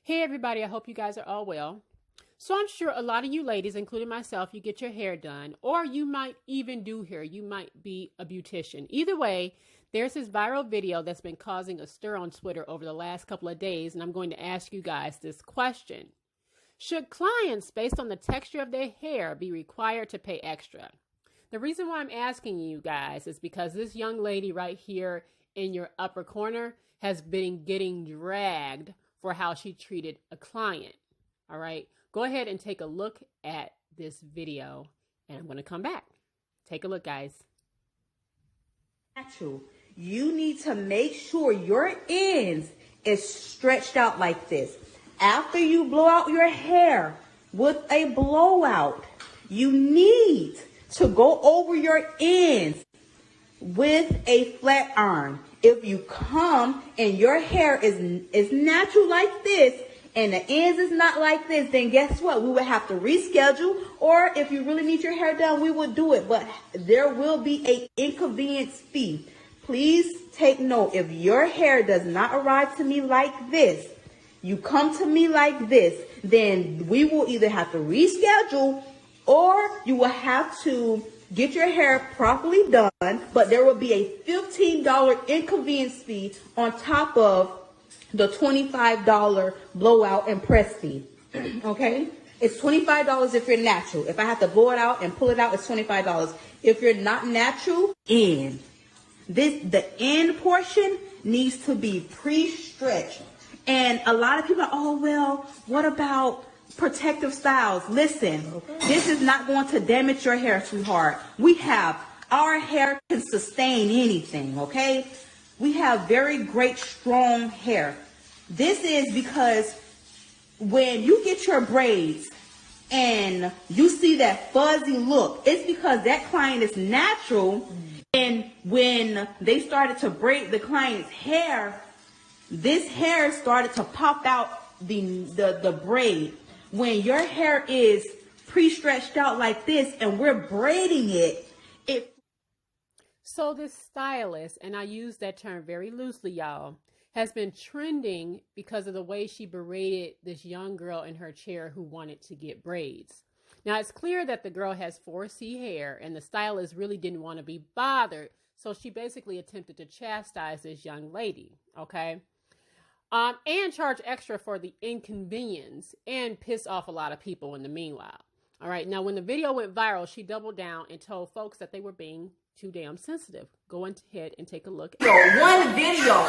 Hey everybody, I hope you guys are all well. So I'm sure a lot of you ladies, including myself, you get your hair done, or you might even do hair. You might be a beautician. Either way, there's this viral video that's been causing a stir on Twitter over the last couple of days, and I'm going to ask you guys this question. Should clients, based on the texture of their hair, be required to pay extra? The reason why I'm asking you guys is because this young lady right here in your upper corner has been getting dragged for how she treated a client. All right, go ahead and take a look at this video, and I'm going to come back. Take a look, guys. Natural. You need to make sure your ends is stretched out like this. After you blow out your hair with a blowout, you need to go over your ends with a flat iron. If you come and your hair is natural like this and the ends is not like this, then guess what? We would have to reschedule, or if you really need your hair done, we will do it. But there will be an inconvenience fee. Please take note. If your hair does not arrive to me like this, you come to me like this, then we will either have to reschedule or you will have to get your hair properly done, but there will be a $15 inconvenience fee on top of the $25 blowout and press fee. Okay? It's $25 if you're natural. If I have to blow it out and pull it out, it's $25. If you're not natural, the end portion needs to be pre-stretched. And a lot of people are, oh, well, what about protective styles? Listen, this is not going to damage your hair, sweetheart. Our hair can sustain anything, okay? We have very great, strong hair. This is because when you get your braids and you see that fuzzy look, it's because that client is natural. And when they started to braid the client's hair, this hair started to pop out the braid. When your hair is pre-stretched out like this and we're braiding it. So this stylist, and I use that term very loosely, y'all, has been trending because of the way she berated this young girl in her chair who wanted to get braids. Now, it's clear that the girl has 4C hair and the stylist really didn't want to be bothered. So she basically attempted to chastise this young lady, okay? And charge extra for the inconvenience and piss off a lot of people in the meanwhile. All right. Now, when the video went viral, she doubled down and told folks that they were being too damn sensitive. Go ahead and take a look. One video.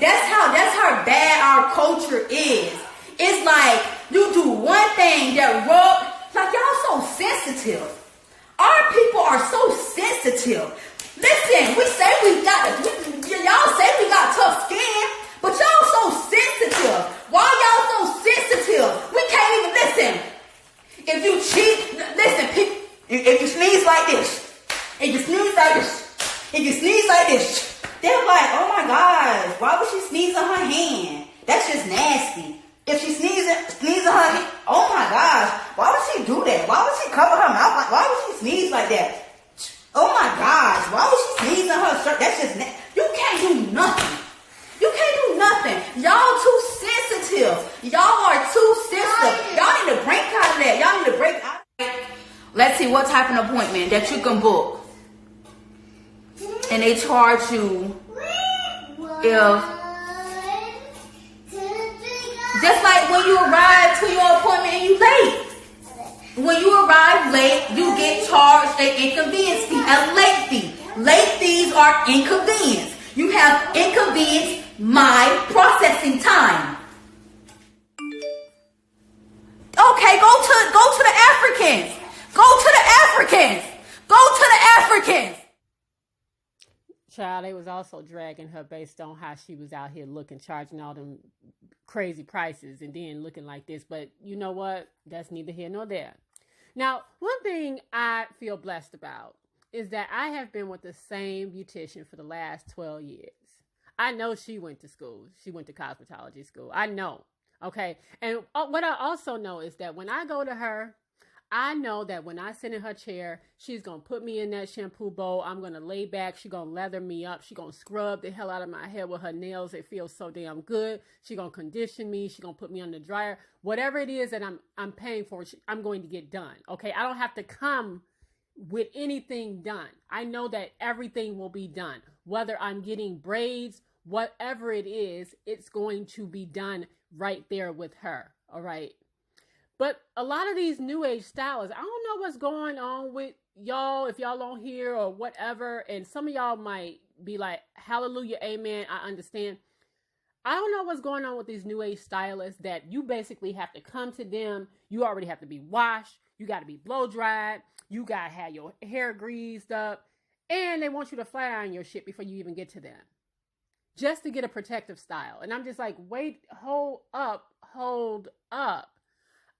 That's how bad our culture is. It's like you do one thing that like y'all so sensitive. Our people are so sensitive. Listen, y'all say we got tough skin. But y'all so sensitive. Why y'all so sensitive? We can't even listen. If you cheat, listen, if you sneeze like this, they're like, oh my gosh, why would she sneeze on her hand? That's just nasty. If she sneezes on her hand, oh my gosh, why would she do that? Why would she cover her mouth? Why would she sneeze like that? Oh my gosh, why would she sneeze on her shirt? That's just nasty. You can't do nothing. You can't do nothing. Y'all too sensitive. Y'all are too sensitive. Y'all need to break out of that. Y'all need to break out of that. Let's see what type of appointment that you can book. And they charge you just like when you arrive to your appointment and you late. When you arrive late, you get charged an inconvenience fee, a late fee. Late fees are inconvenience. You have inconvenienced my processing time. Okay, go to the Africans. Go to the Africans. Go to the Africans. Child, they was also dragging her based on how she was out here charging all them crazy prices and then looking like this. But you know what? That's neither here nor there. Now, one thing I feel blessed about is that I have been with the same beautician for the last 12 years. I know she went to school. She went to cosmetology school. I know. Okay. And what I also know is that when I go to her, I know that when I sit in her chair, she's going to put me in that shampoo bowl. I'm going to lay back. She's going to leather me up. She's going to scrub the hell out of my hair with her nails. It feels so damn good. She's going to condition me. She's going to put me on the dryer. Whatever it is that I'm paying for, I'm going to get done. Okay. I don't have to come with anything done. I know that everything will be done. Whether I'm getting braids, whatever it is, it's going to be done right there with her. All right. But a lot of these new age stylists, I don't know what's going on with y'all, if y'all don't hear or whatever. And some of y'all might be like, hallelujah, amen, I understand. I don't know what's going on with these new age stylists that you basically have to come to them. You already have to be washed. You got to be blow dried. You got to have your hair greased up. And they want you to flat iron your shit before you even get to them. Just to get a protective style. And I'm just like, wait, hold up.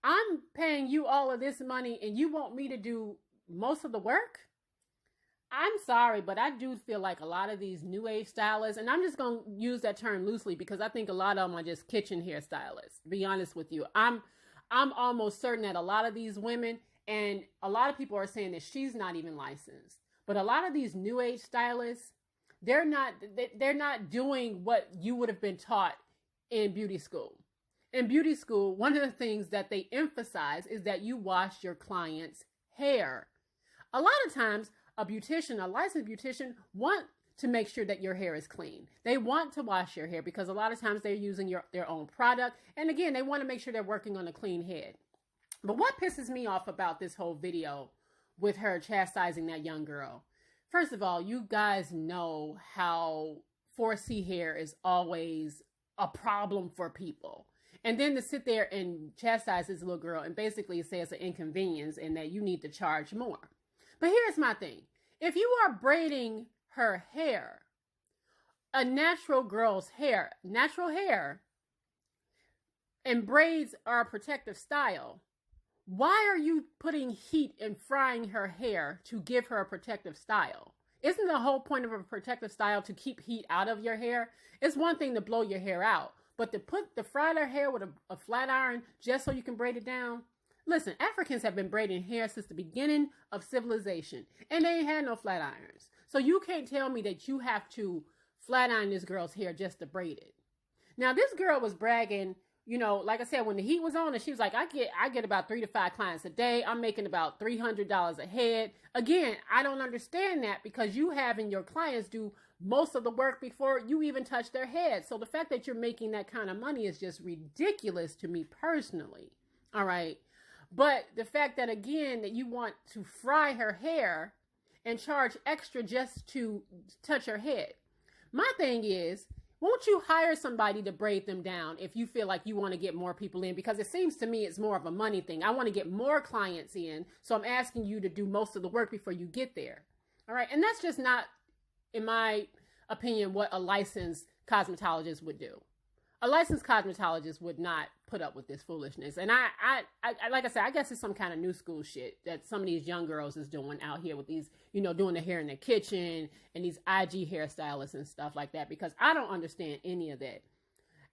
I'm paying you all of this money and you want me to do most of the work? I'm sorry, but I do feel like a lot of these new age stylists, and I'm just going to use that term loosely because I think a lot of them are just kitchen hairstylists, to be honest with you. I'm almost certain that a lot of these women, and a lot of people are saying that she's not even licensed, but a lot of these new age stylists, they're not doing what you would have been taught in beauty school. In beauty school, one of the things that they emphasize is that you wash your client's hair. A lot of times, a licensed beautician, want to make sure that your hair is clean. They want to wash your hair because a lot of times they're using their own product. And again, they want to make sure they're working on a clean head. But what pisses me off about this whole video with her chastising that young girl? First of all, you guys know how 4C hair is always a problem for people. And then to sit there and chastise this little girl and basically say it's an inconvenience and that you need to charge more. But here's my thing. If you are braiding her hair, a natural girl's hair, and braids are a protective style, why are you putting heat and frying her hair to give her a protective style? Isn't the whole point of a protective style to keep heat out of your hair? It's one thing to blow your hair out. But to fry their hair with a flat iron just so you can braid it down? Listen, Africans have been braiding hair since the beginning of civilization. And they ain't had no flat irons. So you can't tell me that you have to flat iron this girl's hair just to braid it. Now, this girl was bragging, you know, like I said, when the heat was on, and she was like, I get about 3 to 5 clients a day. I'm making about $300 a head. Again, I don't understand that because you having your clients do most of the work before you even touch their head. So the fact that you're making that kind of money is just ridiculous to me personally. All right. But the fact that, again, that you want to fry her hair and charge extra just to touch her head. My thing is, won't you hire somebody to braid them down if you feel like you want to get more people in? Because it seems to me it's more of a money thing. I want to get more clients in. So I'm asking you to do most of the work before you get there. All right. And that's just not, in my opinion, what a licensed cosmetologist would do. A licensed cosmetologist would not put up with this foolishness. And I like I said, I guess it's some kind of new school shit that some of these young girls is doing out here with these, you know, doing the hair in the kitchen and these IG hairstylists and stuff like that, because I don't understand any of that.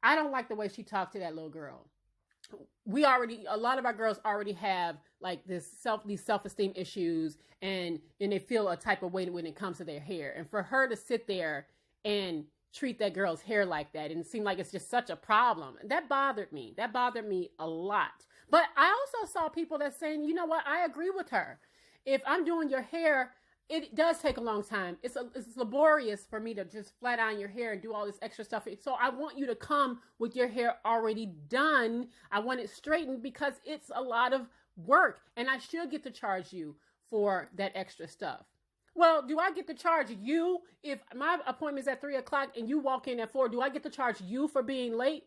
I don't like the way she talked to that little girl. A lot of our girls already have like these self-esteem issues and they feel a type of way when it comes to their hair. And for her to sit there and treat that girl's hair like that and it seemed like it's just such a problem, that bothered me. That bothered me a lot. But I also saw people that saying, you know what, I agree with her. If I'm doing your hair, it does take a long time. It's laborious for me to just flat iron your hair and do all this extra stuff. So I want you to come with your hair already done. I want it straightened because it's a lot of work and I should get to charge you for that extra stuff. Well, do I get to charge you if my appointment's at 3 o'clock and you walk in at 4? Do I get to charge you for being late?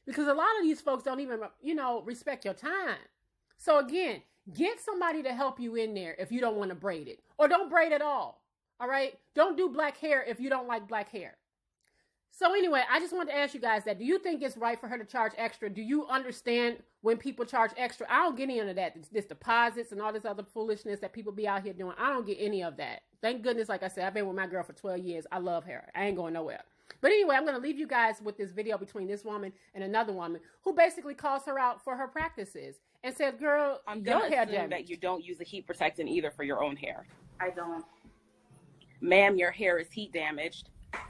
Because a lot of these folks don't even, respect your time. So again, get somebody to help you in there if you don't want to braid it. Or don't braid at all. All right? Don't do black hair if you don't like black hair. So anyway, I just wanted to ask you guys that. Do you think it's right for her to charge extra? Do you understand when people charge extra? I don't get any of that. This deposits and all this other foolishness that people be out here doing. I don't get any of that. Thank goodness, like I said, I've been with my girl for 12 years. I love her. I ain't going nowhere. But anyway, I'm going to leave you guys with this video between this woman and another woman who basically calls her out for her practices and said, girl, I'm your going to hair assume damaged. that you don't use a heat protectant either for your own hair. I don't. Ma'am, your hair is heat damaged,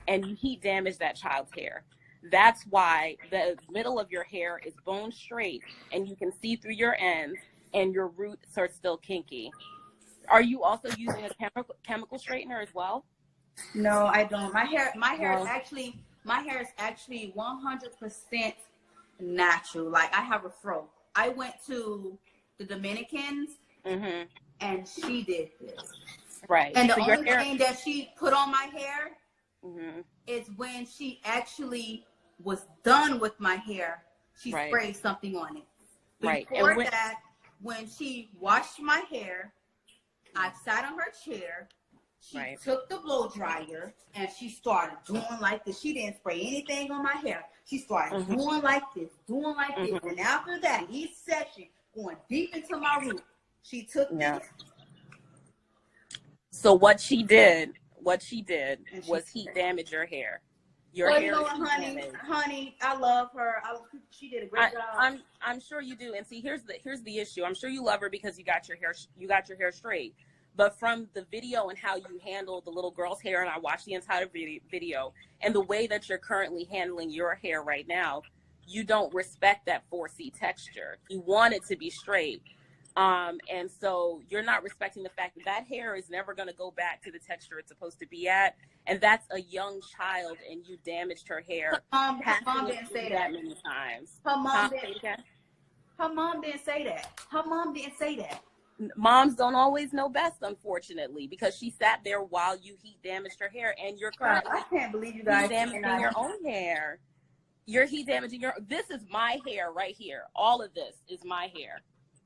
and you heat damage that child's hair. That's why the middle of your hair is bone straight, and you can see through your ends, and your roots are still kinky. Are you also using a chemical straightener as well? No, I don't. My hair No. is actually 100% natural. Like, I have a fro. I went to the Dominicans, Mm-hmm. and she did this. Right. And the So your only hair, thing that she put on my hair mm-hmm. is when she actually was done with my hair, she Right. sprayed something on it. Right. Before And that, when she washed my hair, I sat on her chair. She Right. took the blow dryer and she started doing like this. She didn't spray anything on my hair. She started Mm-hmm. doing like this, doing like this. Mm-hmm. And after that, each session, going deep into my root, she took Yeah. this. So what she did And she was heat damage your hair. Your Well, hair you know is what, heat damaged. honey, I love her. She did a great job. I'm sure you do. And see, here's the issue. I'm sure you love her because you got your hair straight. But from the video and how you handled the little girl's hair, and I watched the entire video, and the way that you're currently handling your hair right now, you don't respect that 4C texture. You want it to be straight. And so you're not respecting the fact that that hair is never going to go back to the texture it's supposed to be at. And that's a young child, and you damaged her hair. Her mom didn't say that many times. Her mom didn't say that. Her mom didn't say that. Moms don't always know best, unfortunately, because she sat there while you heat damaged her hair, and you're currently I can't believe you guys heat damaging your own hair. You're heat damaging this is my hair right here. All of this is my hair.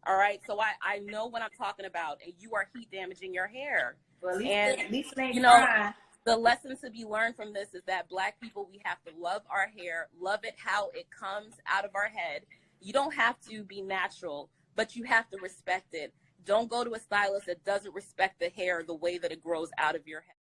All right. So I know what I'm talking about, and you are heat damaging your hair. Well, at least you know, the lesson to be learned from this is that Black people, we have to love our hair, love it how it comes out of our head. You don't have to be natural, but you have to respect it. Don't go to a stylist that doesn't respect the hair the way that it grows out of your head.